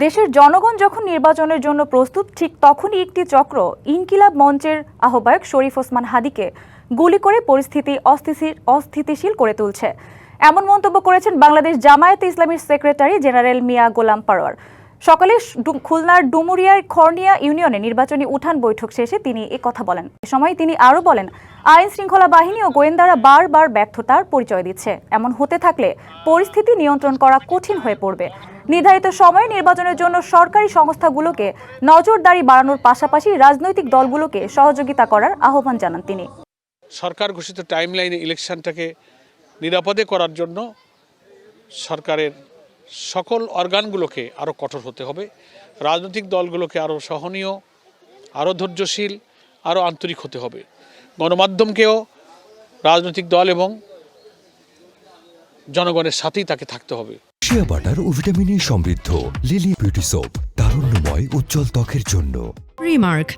দেশের জনগণ যখন নির্বাচনের জন্য প্রস্তুত, ঠিক তখনই একটি চক্র ইনকিলাব মঞ্চের আহ্বায়ক শরীফ ওসমান হাদিকে গুলি করে পরিস্থিতি অস্থিতিশীল করে তুলছে। এমন মন্তব্য করেছেন বাংলাদেশ জামায়াতে ইসলামীর সেক্রেটারি জেনারেল মিয়া গোলাম পরোয়ার। সকালে খুলনার ডুমুরিয়ার খর্নিয়া ইউনিয়নে নির্বাচনী উঠান বৈঠক শেষে তিনি কথা বলেন। এ সময় তিনি আরও বলেন, আইন শৃঙ্খলা বাহিনী ও গোয়েন্দারা বারবার ব্যর্থতার পরিচয় দিচ্ছে। এমন হতে থাকলে পরিস্থিতি নিয়ন্ত্রণ করা কঠিন হয়ে পড়বে। নির্ধারিত সময়ে নির্বাচনের জন্য সরকারি সংস্থাগুলোকে নজরদারি বাড়ানোর পাশাপাশি রাজনৈতিক দলগুলোকে সহযোগিতা করার আহ্বান জানান তিনি। সরকার ঘোষিত টাইমলাইনে ইলেকশনটাকে নিরাপদে করার জন্য সরকারের সকল অর্গানগুলোকে আরও কঠোর হতে হবে। রাজনৈতিক দলগুলোকে আরও সহনীয়, আরও ধৈর্যশীল, আরও আন্তরিক হতে হবে। গণমাধ্যমকেও রাজনৈতিক দল এবং জনগণের সাথেই তাকে থাকতে হবে। শিয়া বাটার ও ভিটামিন ই সমৃদ্ধ লিলি বিউটি সোপ, তারুণ্যময় উজ্জ্বল ত্বকের জন্য। রিমার্ক,